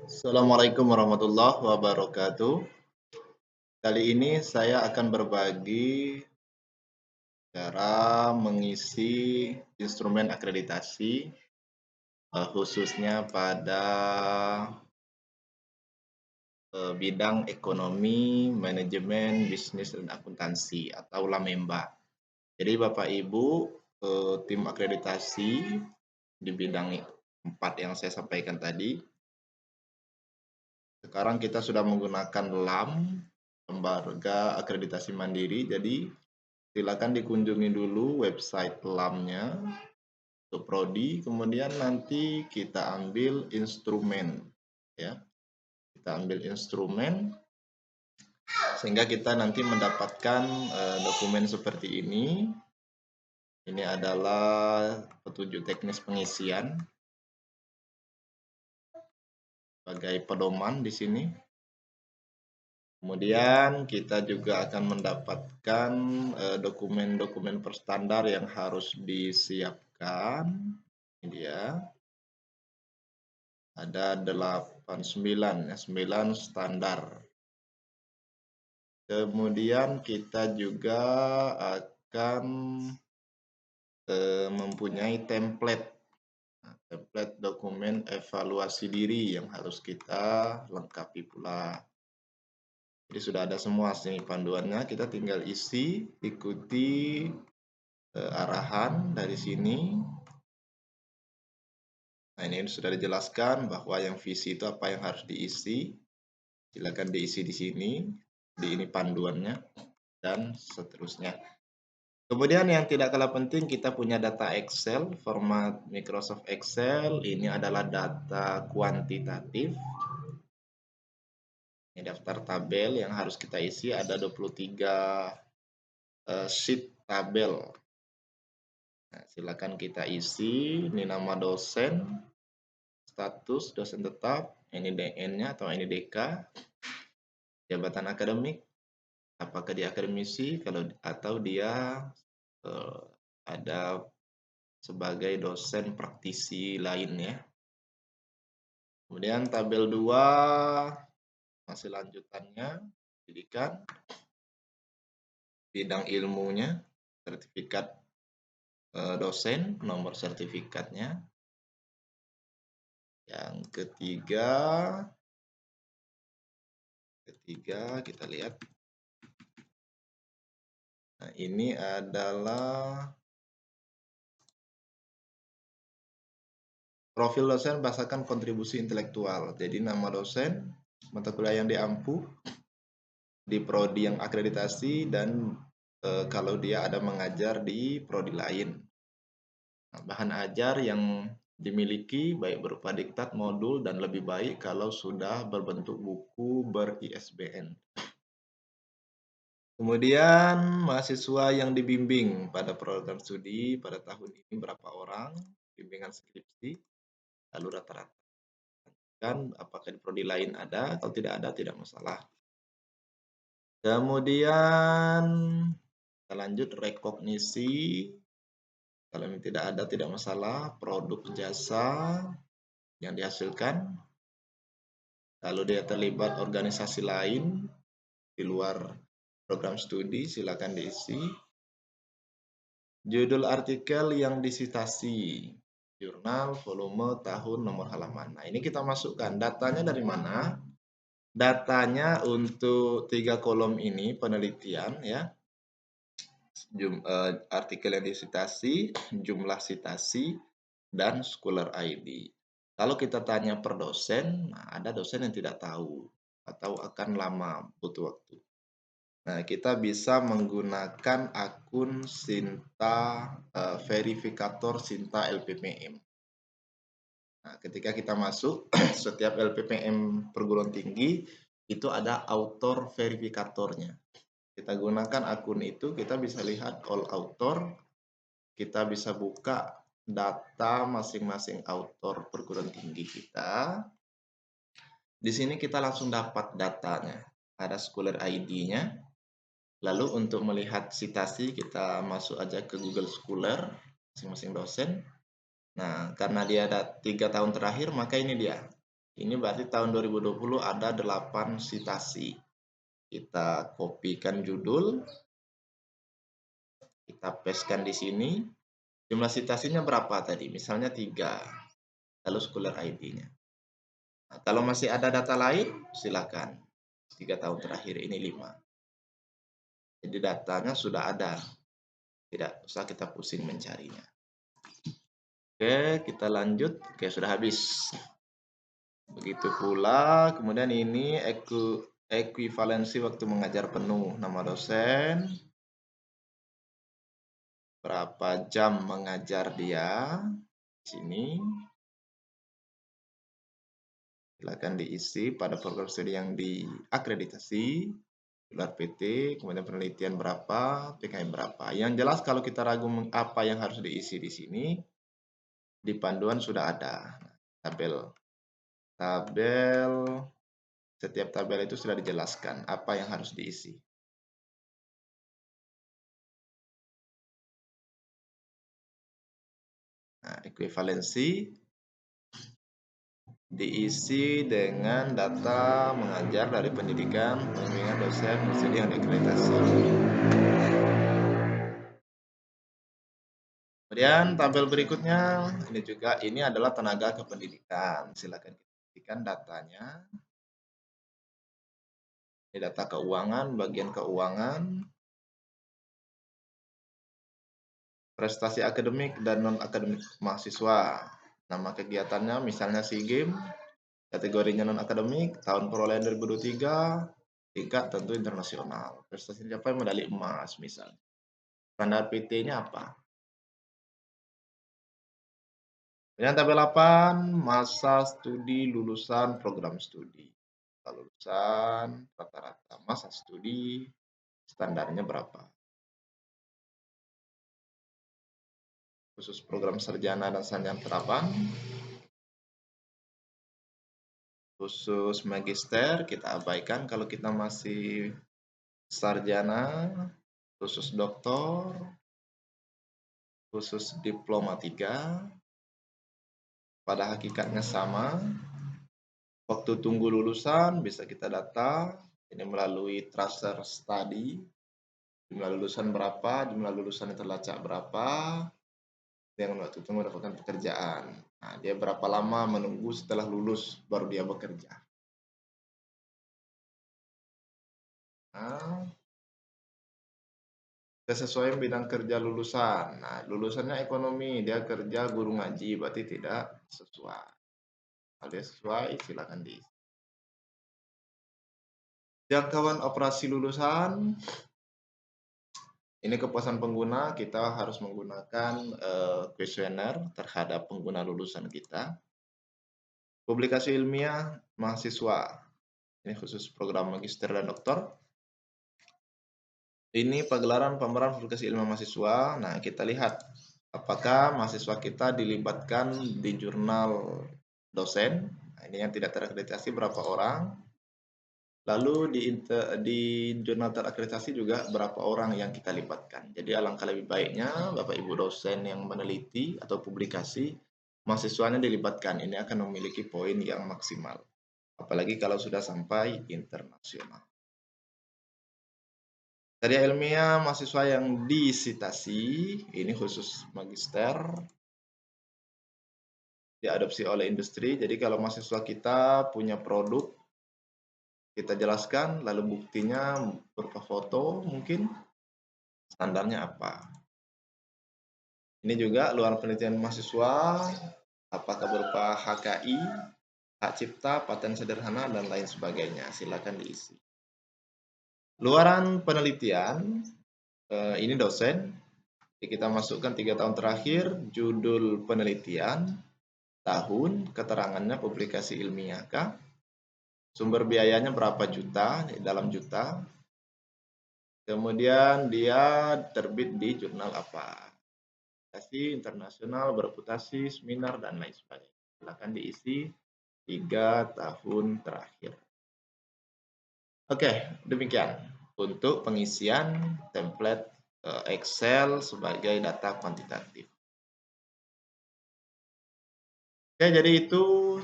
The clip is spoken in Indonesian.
Assalamualaikum warahmatullahi wabarakatuh. Kali ini saya akan berbagi cara mengisi instrumen akreditasi, khususnya pada bidang ekonomi, manajemen, bisnis, dan akuntansi atau Lamemba. Jadi Bapak Ibu, tim akreditasi di bidang 4 yang saya sampaikan tadi, sekarang kita sudah menggunakan LAM, Lembaga Akreditasi Mandiri. Jadi silakan dikunjungi dulu website LAM-nya untuk prodi, kemudian nanti kita ambil instrumen, ya. Kita ambil instrumen sehingga kita nanti mendapatkan dokumen seperti ini. Ini adalah petunjuk teknis pengisian sebagai pedoman di sini. Kemudian kita juga akan mendapatkan dokumen-dokumen berstandar yang harus disiapkan. Ini dia. Ada 89 ya, 9 standar. Kemudian kita juga akan mempunyai template. Nah, template dokumen evaluasi diri yang harus kita lengkapi pula. Jadi sudah ada semua sih panduannya, kita tinggal isi, ikuti arahan dari sini. Nah, ini sudah dijelaskan bahwa yang visi itu apa yang harus diisi. Silakan diisi di sini, di ini panduannya, dan seterusnya. Kemudian yang tidak kalah penting, kita punya data Excel, format Microsoft Excel. Ini adalah data kuantitatif. Ini daftar tabel yang harus kita isi, ada 23 sheet tabel. Nah, silakan kita isi, ini nama dosen, status dosen tetap, ini DN-nya atau ini DK, jabatan akademik, apakah dia akademisi atau dia ada sebagai dosen praktisi lain ya. Kemudian tabel 2 masih lanjutannya, pendidikan, bidang ilmunya, sertifikat dosen, nomor sertifikatnya. Yang ketiga kita lihat. Nah, ini adalah profil dosen berdasarkan kontribusi intelektual. Jadi nama dosen, mata kuliah yang diampu, di prodi yang akreditasi, dan kalau dia ada mengajar di prodi lain. Nah, bahan ajar yang dimiliki baik berupa diktat, modul, dan lebih baik kalau sudah berbentuk buku ber-ISBN. Kemudian mahasiswa yang dibimbing pada program studi pada tahun ini berapa orang, bimbingan skripsi, lalu rata-rata. Kan apakah di prodi lain ada, kalau tidak ada tidak masalah. Kemudian kita lanjut rekognisi. Kalau ini tidak ada tidak masalah. Produk jasa yang dihasilkan. Lalu dia terlibat organisasi lain di luar program studi, silakan diisi. Judul artikel yang disitasi, jurnal, volume, tahun, nomor halaman. Nah, ini kita masukkan datanya dari mana? Datanya untuk 3 kolom ini penelitian ya. Artikel yang disitasi, jumlah citasi, dan scholar ID. Kalau kita tanya per dosen, nah ada dosen yang tidak tahu atau akan lama butuh waktu. Nah, kita bisa menggunakan akun Sinta verifikator Sinta LPPM. Nah, ketika kita masuk, setiap LPPM perguruan tinggi itu ada author verifikatornya. Kita gunakan akun itu, kita bisa lihat all author, kita bisa buka data masing-masing author perguruan tinggi kita. Di sini kita langsung dapat datanya, ada scholar ID-nya. Lalu untuk melihat citasi, kita masuk aja ke Google Scholar masing-masing dosen. Nah, karena dia ada 3 tahun terakhir, maka ini dia. Ini berarti tahun 2020 ada 8 citasi. Kita kopikan judul, kita pastekan di sini. Jumlah citasinya berapa tadi? Misalnya 3. Lalu scholar ID-nya. Nah, kalau masih ada data lain, silakan. 3 tahun terakhir ini 5. Jadi datanya sudah ada. Tidak usah kita pusing mencarinya. Oke, kita lanjut. Oke, sudah habis. Begitu pula, kemudian ini ekuivalensi waktu mengajar penuh. Nama dosen, berapa jam mengajar dia. Di sini. Silakan diisi pada program studi yang diakreditasi. Gelar PT, kemudian penelitian berapa, PKM berapa. Yang jelas kalau kita ragu apa yang harus diisi di sini, di panduan sudah ada tabel. Setiap tabel itu sudah dijelaskan apa yang harus diisi. Nah, ekuivalensi diisi dengan data mengajar dari pendidikan, pembimbingan dosen, studi yang diakreditasi. Kemudian tabel berikutnya, ini adalah tenaga kependidikan. Silakan kita datanya. Ini data keuangan, bagian keuangan, prestasi akademik dan non-akademik mahasiswa. Nama kegiatannya misalnya SEA Games, kategorinya non-akademik, tahun perolehan 2023, tingkat tentu internasional. Prestasi mencapai medali emas misalnya. Standar PT-nya apa? Kemudian tabel 8, masa studi lulusan program studi. Lulusan rata-rata masa studi standarnya berapa? Khusus program sarjana dan sarjana terapan. Khusus magister kita abaikan kalau kita masih sarjana, khusus doktor, khusus diploma 3, pada hakikatnya sama. Waktu tunggu lulusan bisa kita data, ini melalui tracer study, jumlah lulusan berapa, jumlah lulusan yang terlacak berapa, yang waktu tunggu mendapatkan pekerjaan. Nah, dia berapa lama menunggu setelah lulus baru dia bekerja. Nah, sesuai bidang kerja lulusan. Nah, lulusannya ekonomi, dia kerja guru ngaji, berarti tidak sesuai. Kalau dia sesuai, silakan diisi. Jangkauan operasi lulusan. Ini kepuasan pengguna, kita harus menggunakan kuesioner terhadap pengguna lulusan kita. Publikasi ilmiah mahasiswa. Ini khusus program magister dan doktor. Ini pagelaran pameran publikasi ilmiah mahasiswa. Nah, kita lihat apakah mahasiswa kita dilibatkan di jurnal dosen. Nah, ini yang tidak terakreditasi berapa orang. Lalu di jurnal terakreditasi juga berapa orang yang kita libatkan. Jadi alangkah lebih baiknya Bapak Ibu dosen yang meneliti atau publikasi, mahasiswanya dilibatkan. Ini akan memiliki poin yang maksimal. Apalagi kalau sudah sampai internasional. Karya ilmiah mahasiswa yang disitasi, ini khusus magister, diadopsi oleh industri. Jadi kalau mahasiswa kita punya produk, kita jelaskan, lalu buktinya berupa foto mungkin, standarnya apa. Ini juga luar penelitian mahasiswa, apakah berupa HKI, hak cipta, paten sederhana, dan lain sebagainya. Silakan diisi. Luaran penelitian, ini dosen, kita masukkan 3 tahun terakhir, judul penelitian, tahun, keterangannya publikasi ilmiah kah, sumber biayanya berapa juta, dalam juta, kemudian dia terbit di jurnal apa, internasional, bereputasi, seminar, dan lain sebagainya. Silakan diisi 3 tahun terakhir. Oke, demikian untuk pengisian template Excel sebagai data kuantitatif. Oke, jadi itu